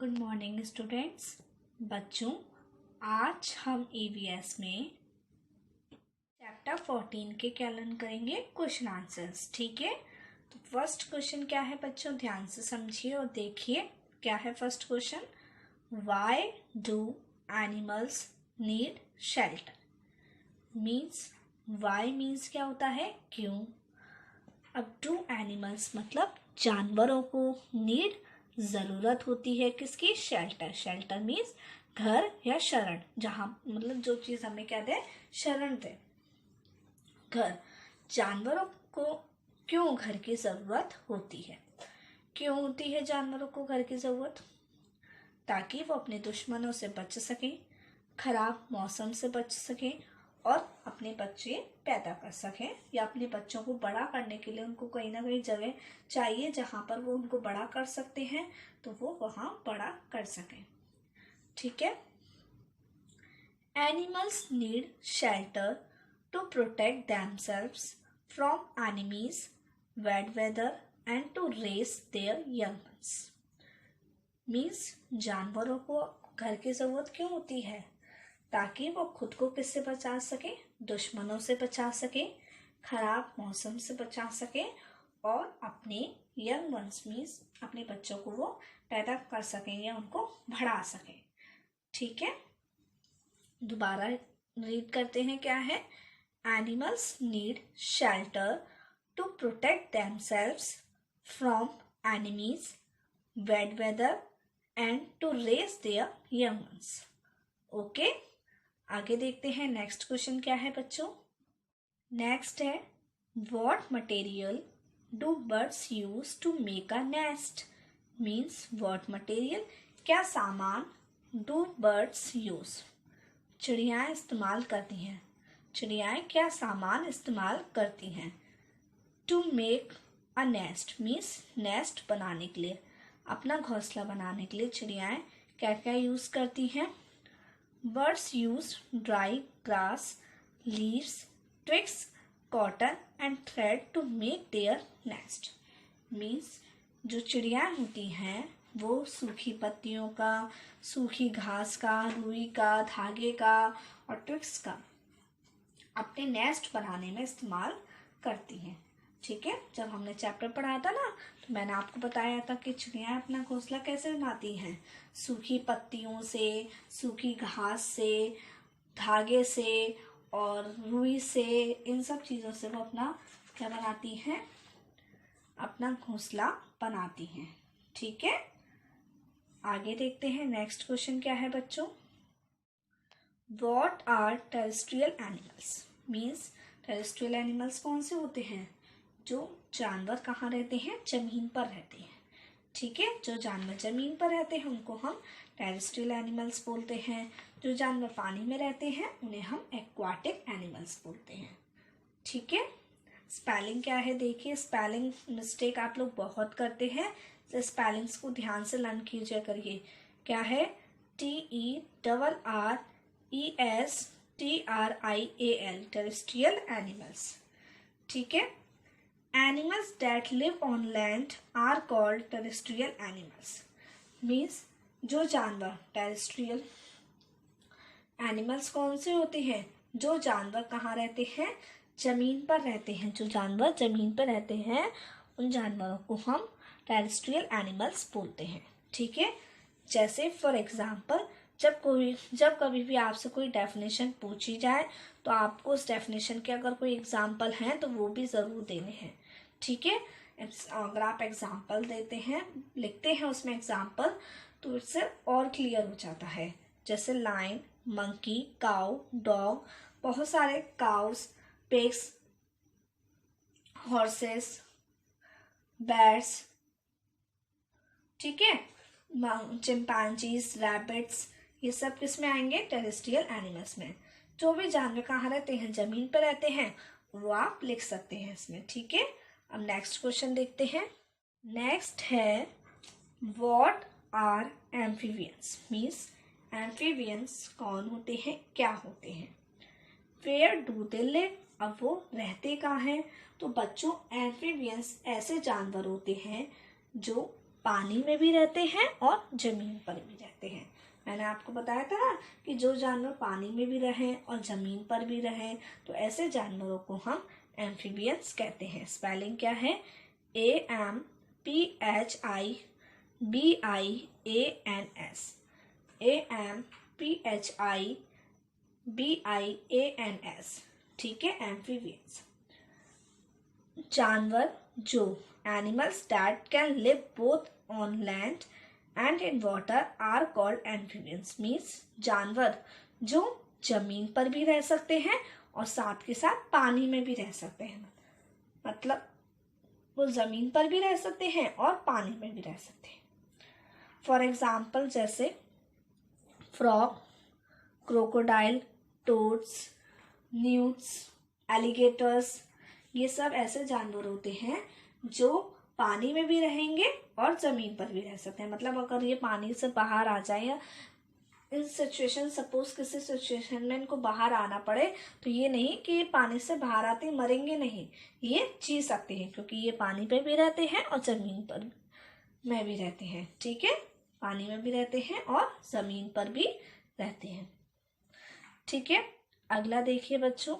Good morning students. बच्चों, आज हम ईवीएस में चैप्टर 14 के क्या लर्न करेंगे? Question answers. ठीक है, तो फर्स्ट क्वेश्चन क्या है बच्चों? ध्यान से समझिए और देखिए क्या है first question. Why do animals need shelter? Means why means क्या होता है? क्यों। अब डू एनिमल्स मतलब जानवरों को, नीड ज़रूरत होती है किसकी? शेल्टर। शेल्टर मीन्स घर या शरण, जहाँ मतलब जो चीज़ हमें क्या दे? शरण दे, घर। जानवरों को क्यों घर की ज़रूरत होती है? क्यों होती है जानवरों को घर की ज़रूरत? ताकि वो अपने दुश्मनों से बच सकें, खराब मौसम से बच सकें और अपने बच्चे पैदा कर सकें, या अपने बच्चों को बड़ा करने के लिए उनको कहीं ना कहीं जगह चाहिए जहाँ पर वो उनको बड़ा कर सकते हैं, तो वो वहाँ बड़ा कर सकें। ठीक है। Animals need shelter to protect themselves from enemies, bad weather and to raise their young ones. Means जानवरों को घर की ज़रूरत क्यों होती है? ताकि वो खुद को किससे बचा सके? दुश्मनों से बचा सके, खराब मौसम से बचा सके और अपने यंग वंस मीन्स अपने बच्चों को वो पैदा कर सकें या उनको बढ़ा सकें। ठीक है, दोबारा रीड करते हैं क्या है। Animals need shelter to protect themselves from enemies, bad weather and to raise their young ones. Okay, आगे देखते हैं नेक्स्ट क्वेश्चन क्या है बच्चों। नेक्स्ट है, what material do birds use to make a nest? Means what material, क्या सामान do birds use, चिड़ियाएं इस्तेमाल करती हैं। चिड़ियाएं क्या सामान इस्तेमाल करती हैं? To make a nest means nest बनाने के लिए, अपना घोंसला बनाने के लिए चिड़ियाएं क्या क्या यूज करती हैं? Birds use dry grass, leaves, twigs, cotton and thread to make their nest. Means जो चिड़ियाँ होती हैं वो सूखी पत्तियों का, सूखी घास का, रुई का, धागे का और ट्विग्स का अपने नेस्ट बनाने में इस्तेमाल करती हैं। ठीक है, जब हमने चैप्टर पढ़ा था ना, तो मैंने आपको बताया था कि चिड़ियाँ अपना घोंसला कैसे बनाती हैं? सूखी पत्तियों से, सूखी घास से, धागे से और रुई से, इन सब चीज़ों से वो अपना क्या बनाती हैं? अपना घोंसला बनाती हैं। ठीक है, आगे देखते हैं नेक्स्ट क्वेश्चन क्या है बच्चों। What are terrestrial animals? Means terrestrial animals कौन से होते हैं? जो जानवर कहाँ रहते हैं? जमीन पर रहते हैं। ठीक है, जो जानवर जमीन पर रहते हैं उनको हम टेरेस्ट्रियल एनिमल्स बोलते हैं। जो जानवर पानी में रहते हैं उन्हें हम एक्वाटिक एनिमल्स बोलते हैं। ठीक है, स्पेलिंग क्या है देखिए। स्पेलिंग मिस्टेक आप लोग बहुत करते हैं, तो स्पेलिंग्स को ध्यान से लर्न कीजिए करिए। क्या है? TERRESTRIAL, terrestrial animals. ठीक है, animals that live on land are called terrestrial animals. Means जो जानवर टेरेस्ट्रियल एनिमल्स कौन से होते हैं? जो जानवर कहाँ रहते हैं? जमीन पर रहते हैं। जो जानवर जमीन पर रहते हैं उन जानवरों को हम टेरेस्ट्रियल एनिमल्स बोलते हैं। ठीक है, जैसे फॉर एग्जाम्पल जब कभी भी आपसे कोई डेफिनेशन पूछी जाए तो आपको उस डेफिनेशन के अगर कोई एग्जाम्पल हैं तो वो भी ज़रूर देने हैं। ठीक है, अगर आप एग्जाम्पल देते हैं, लिखते हैं उसमें एग्जाम्पल, तो इससे और क्लियर हो जाता है। जैसे लाइन, मंकी, काउ, डॉग, बहुत सारे काउस, पिग्स, हॉर्सेस, बैट्स। ठीक है, चिंपैंजीज, रैबिट्स, ये सब किस में आएंगे? टेरेस्ट्रियल एनिमल्स में। जो भी जानवर कहाँ रहते हैं? जमीन पर रहते हैं, वो आप लिख सकते हैं इसमें। ठीक है, अब नेक्स्ट क्वेश्चन देखते हैं। नेक्स्ट है, what are amphibians? Means amphibians कौन होते हैं, क्या होते हैं? Where do they live? अब वो रहते कहाँ हैं? तो बच्चों एम्फीबियंस ऐसे जानवर होते हैं जो पानी में भी रहते हैं और ज़मीन पर भी रहते हैं। मैंने आपको बताया था ना कि जो जानवर पानी में भी रहें और ज़मीन पर भी रहें तो ऐसे जानवरों को हम एम्फीबियंस कहते हैं। स्पेलिंग क्या है? AMPHIBIANS, AMPHIBIANS, ठीक है, एम्फीबियंस। जानवर जो animals that can live both on land and in water are called amphibians. Means जानवर जो जमीन पर भी रह सकते हैं और साथ के साथ पानी में भी रह सकते हैं। मतलब वो जमीन पर भी रह सकते हैं और पानी में भी रह सकते हैं। फॉर एग्जाम्पल जैसे frog, crocodile, toads, nudes, alligators, ये सब ऐसे जानवर होते हैं जो पानी में भी रहेंगे और ज़मीन पर भी रह सकते हैं। मतलब अगर ये पानी से बाहर आ जाए या इन सिचुएशन, सपोज किसी सिचुएशन में इनको बाहर आना पड़े तो ये नहीं कि ये पानी से बाहर आते मरेंगे, नहीं, ये जी सकते हैं क्योंकि ये पानी पे भी रहते हैं और ज़मीन पर में भी रहते हैं। ठीक है, पानी में भी रहते हैं और ज़मीन पर भी रहते हैं। ठीक है, अगला देखिए बच्चों,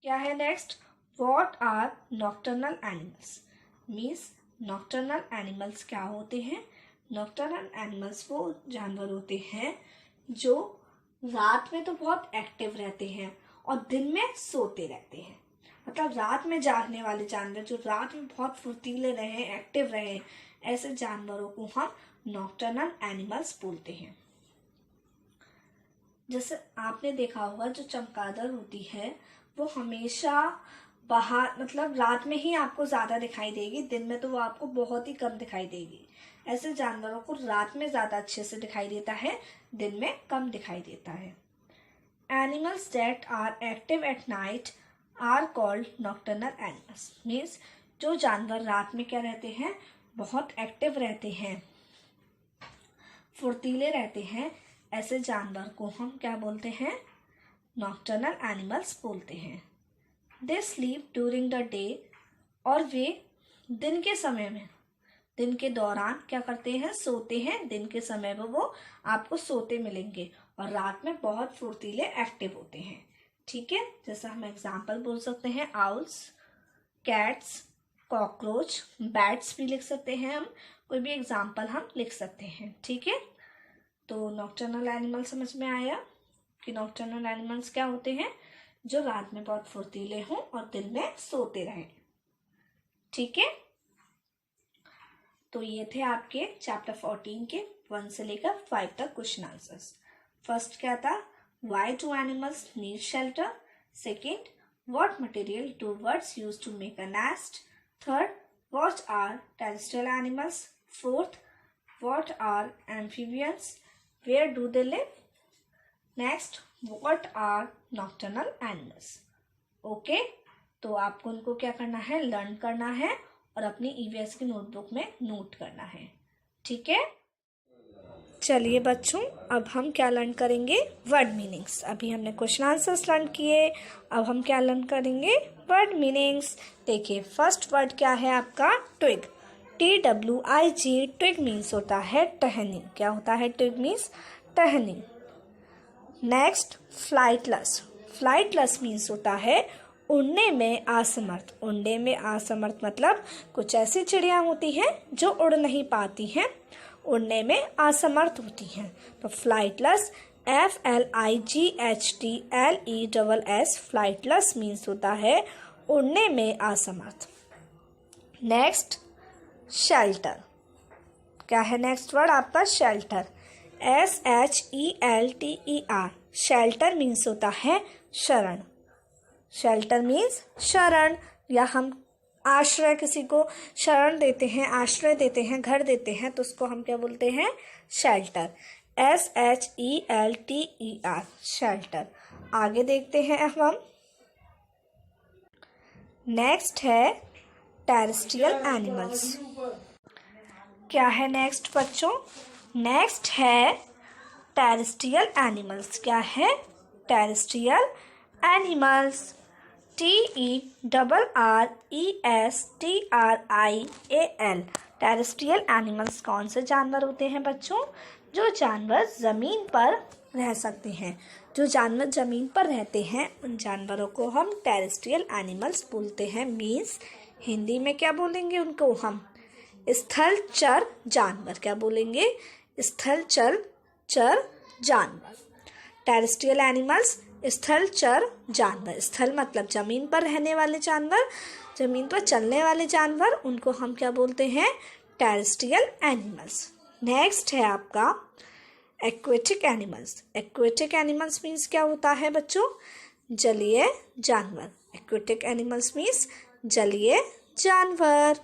क्या है next? What are nocturnal animals? Means nocturnal animals क्या होते हैं? नॉक्टर्नल एनिमल्स वो जानवर होते हैं जो रात में तो बहुत एक्टिव रहते हैं और दिन में सोते रहते हैं। मतलब रात में जागने वाले जानवर जो रात में बहुत फुर्तीले रहे, एक्टिव रहे, ऐसे जानवरों को हम नॉक्टर्नल एनिमल्स बोलते हैं। जैसे आपने देखा होगा जो चमगादड़ होती है वो हमेशा बाहर, मतलब रात में ही आपको ज़्यादा दिखाई देगी, दिन में तो वो आपको बहुत ही कम दिखाई देगी। ऐसे जानवरों को रात में ज़्यादा अच्छे से दिखाई देता है, दिन में कम दिखाई देता है। Animals that are active at night are called nocturnal animals. Means जो जानवर रात में क्या रहते हैं, बहुत एक्टिव रहते हैं, फुर्तीले रहते हैं, ऐसे जानवर को हम क्या बोलते हैं? नॉक्टर्नल एनिमल्स बोलते हैं। They sleep during the day, और वे दिन के समय में, दिन के दौरान क्या करते हैं? सोते हैं। दिन के समय में वो आपको सोते मिलेंगे और रात में बहुत फुर्तीले एक्टिव होते हैं। ठीक है, जैसा हम एग्जाम्पल बोल सकते हैं आउल्स, कैट्स, कॉकरोच, बैट्स भी लिख सकते हैं हम, कोई भी एग्जाम्पल हम लिख सकते हैं। ठीक है, तो नॉक्टर्नल एनिमल समझ में आया कि नॉक्टर्नल एनिमल्स क्या होते हैं? जो रात में बहुत फुर्तीले हों और दिन में सोते रहें। ठीक है, तो ये थे आपके चैप्टर 14 के 1 से लेकर 5 तक क्वेश्चन आंसर्स। फर्स्ट क्या था? Why do animals need shelter? Second, what material do birds use to make a nest? Third, what are terrestrial animals? Fourth, what are amphibians? Where do they live? Next, what are nocturnal animals? Okay, तो आपको उनको क्या करना है? Learn करना है और अपनी ईवीएस की नोटबुक में नोट करना है। ठीक है, चलिए बच्चों, अब हम क्या लर्न करेंगे? Word meanings. अभी हमने क्वेश्चन आंसर्स लर्न किए, अब हम क्या लर्न करेंगे? Word meanings. देखिए, फर्स्ट वर्ड क्या है आपका? ट्विग। TWIG, ट्विग मीन्स होता है टहनी। क्या होता है? ट्विग मीन्स टहनी। Next, flightless. फ्लाइटलेस मीन्स होता है उड़ने में असमर्थ। उड़ने में असमर्थ मतलब कुछ ऐसी चिड़िया होती हैं जो उड़ नहीं पाती हैं, उड़ने में असमर्थ होती हैं। तो फ्लाइटलेस, FLIGHTLESS, फ्लाइटलेस मीन्स होता है उड़ने में असमर्थ। Next, shelter. क्या है नेक्स्ट वर्ड आपका? शेल्टर। SHELTER, शेल्टर मीन्स होता है शरण। शेल्टर मीन्स शरण, या हम आश्रय, किसी को शरण देते हैं, आश्रय देते हैं, घर देते हैं, तो उसको हम क्या बोलते हैं? शेल्टर। SHELTER, shelter. आगे देखते हैं अब हम। नेक्स्ट है टेरेस्ट्रियल एनिमल्स। क्या है नेक्स्ट बच्चों? नेक्स्ट है टेरेस्ट्रियल एनिमल्स। क्या है? Terrestrial animals. TERRESTRIAL, terrestrial animals कौन से जानवर होते हैं बच्चों? जो जानवर ज़मीन पर रह सकते हैं। जो जानवर ज़मीन पर रहते हैं उन जानवरों को हम टेरेस्ट्रियल एनिमल्स बोलते हैं। मीन्स हिंदी में क्या बोलेंगे उनको हम? स्थलचर जानवर। क्या बोलेंगे? स्थलचर जानवर। टेरेस्ट्रियल एनिमल्स स्थलचर जानवर। स्थल मतलब ज़मीन पर रहने वाले जानवर, ज़मीन पर चलने वाले जानवर, उनको हम क्या बोलते हैं? Terrestrial animals. नेक्स्ट है आपका aquatic animals. Aquatic animals means क्या होता है बच्चों? जलीय जानवर। एक्वेटिक एनिमल्स मीन्स जलीय जानवर।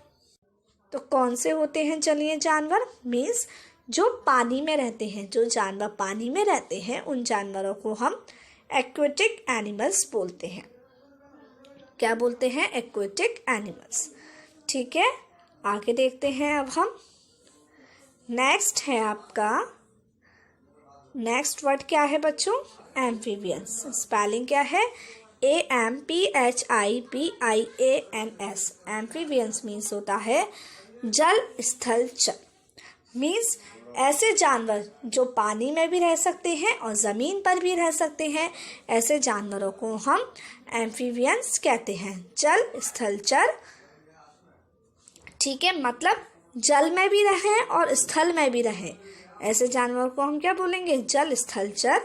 तो कौन से होते हैं जलीय जानवर? मीन्स जो पानी में रहते हैं। जो जानवर पानी में रहते हैं उन जानवरों को हम एक्वेटिक एनिमल्स बोलते हैं। क्या बोलते हैं? Aquatic animals. ठीक है, आगे देखते हैं अब हम। नेक्स्ट है आपका, नेक्स्ट वर्ड क्या है बच्चों? एम्फीबियंस। स्पेलिंग क्या है? AMPHIBIANS। एम्फीबियंस मीन्स होता है जल स्थल चर। मीन्स ऐसे जानवर जो पानी में भी रह सकते हैं और ज़मीन पर भी रह सकते हैं, ऐसे जानवरों को हम एम्फीबियंस कहते हैं। जल स्थल चर। ठीक है, मतलब जल में भी रहें और स्थल में भी रहें, ऐसे जानवर को हम क्या बोलेंगे? जल स्थल चर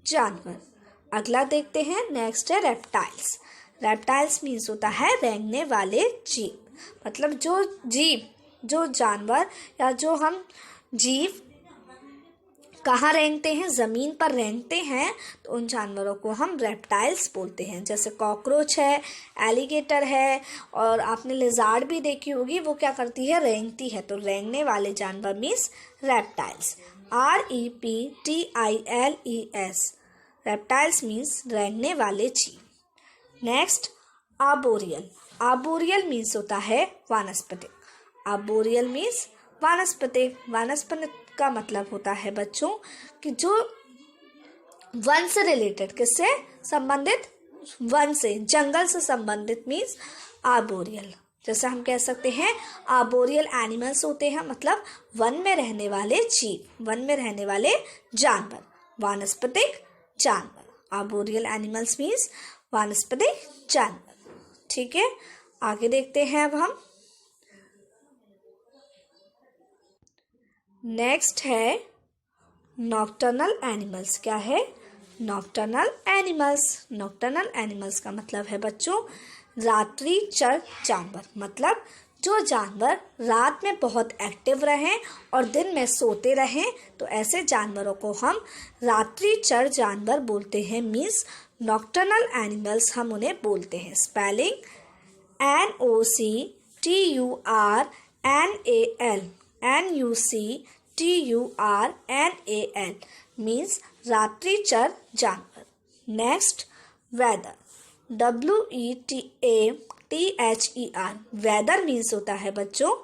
जानवर। अगला देखते हैं। नेक्स्ट है रेप्टाइल्स। रेप्टाइल्स मीन्स होता है रेंगने वाले जीव। मतलब जो जीव, जो जानवर या जो हम जीव कहाँ रेंगते हैं? ज़मीन पर रेंगते हैं, तो उन जानवरों को हम रेप्टाइल्स बोलते हैं। जैसे कॉकरोच है, एलिगेटर है, और आपने लिजार्ड भी देखी होगी, वो क्या करती है? रेंगती है। तो रेंगने वाले जानवर means reptiles. REPTILES। Reptiles means रेंगने वाले जीव। Next arboreal. आर्बोरियल मीन्स होता है वानस्पतिक। आर्बोरियल मीन्स वानस्पतिक। वानस्पतिक का मतलब होता है बच्चों कि जो वन से रिलेटेड, किससे संबंधित? वन से, जंगल से संबंधित मीन्स आर्बोरियल। जैसे हम कह सकते हैं आर्बोरियल एनिमल्स होते हैं, मतलब वन में रहने वाले जीव, वन में रहने वाले जानवर, वानस्पतिक जानवर। आर्बोरियल एनिमल्स मीन्स वानस्पतिक जानवर। ठीक है, आगे देखते हैं अब हम। नेक्स्ट है नॉक्टर्नल एनिमल्स। क्या है? Nocturnal animals. नॉक्टर्नल एनिमल्स का मतलब है बच्चों रात्रि चर जानवर। मतलब जो जानवर रात में बहुत एक्टिव रहें और दिन में सोते रहें, तो ऐसे जानवरों को हम रात्रि चर जानवर बोलते हैं। मीन्स नॉक्टर्नल एनिमल्स हम उन्हें बोलते हैं। स्पेलिंग NOCTURNAL मीन्स रात्रिचर जानवर। Next weather. WETATHER। Weather means होता है बच्चों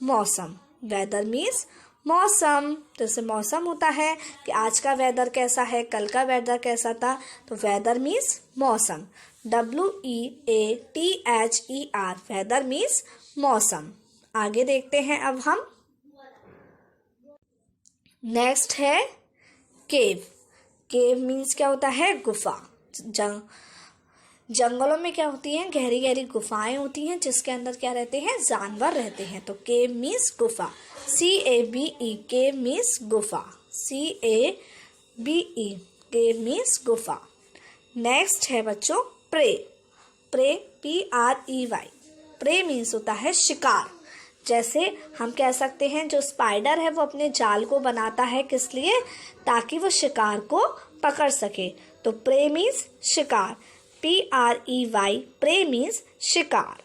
मौसम। वेदर मीन्स मौसम। जैसे मौसम होता है कि आज का वेदर कैसा है, कल का वेदर कैसा था, तो वेदर मीन्स मौसम। WEATHER। वेदर मीन्स मौसम। आगे देखते हैं अब हम। नेक्स्ट है केव। केव मीन्स क्या होता है? गुफा। जंगलों में क्या होती हैं? गहरी गहरी गुफाएं होती हैं जिसके अंदर क्या रहते हैं? जानवर रहते हैं। तो केव मीन्स गुफा। CAVE। केव मीन्स गुफा। CAVE। केव मीन्स गुफा। नेक्स्ट है बच्चों prey. Prey PREY। Prey means होता है शिकार। जैसे हम कह सकते हैं जो स्पाइडर है वो अपने जाल को बनाता है, किस लिए? ताकि वो शिकार को पकड़ सके। तो प्रे मीन्स शिकार। PREY। प्रे मीन्स शिकार।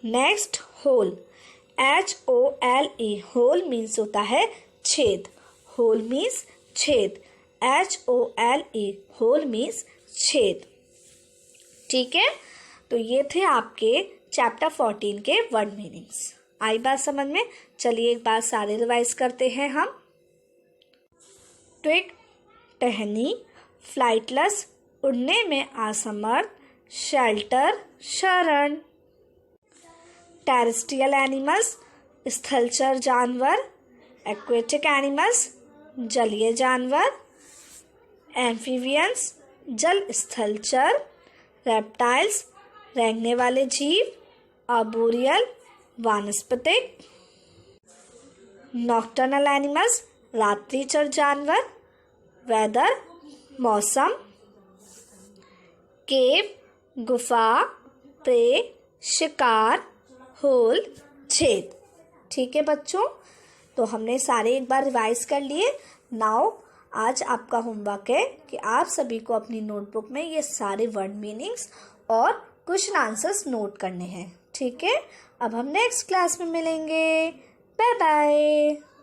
Next hole. HOLE। Hole means होता है छेद। होल मीन्स छेद। HOLE। होल मीन्स छेद। ठीक है, तो ये थे आपके चैप्टर 14 के वर्ड मीनिंग्स। आई बात समझ में? चलिए एक बार सारे रिवाइज करते हैं हम। ट्विग टहनी, फ्लाइटलेस उड़ने में असमर्थ, शेल्टर शरण। टेरेस्ट्रियल एनिमल्स स्थलचर जानवर, एक्वेटिक एनिमल्स, जलीय जानवर, एम्फीबियंस, जल स्थलचर, रेप्टाइल्स, रेंगने वाले जीव, आर्बोरियल, वानस्पतिक, नॉक्टर्नल एनिमल्स, रात्रिचर जानवर, वेदर, मौसम, केव, गुफा, प्रे, शिकार, होल, छेद। ठीक है बच्चों, तो हमने सारे एक बार रिवाइज कर लिए। नाउ आज आपका होमवर्क है कि आप सभी को अपनी नोटबुक में ये सारे वर्ड मीनिंग्स और क्वेश्चन आंसर्स नोट करने हैं। ठीक है, अब हम नेक्स्ट क्लास में मिलेंगे। Bye bye.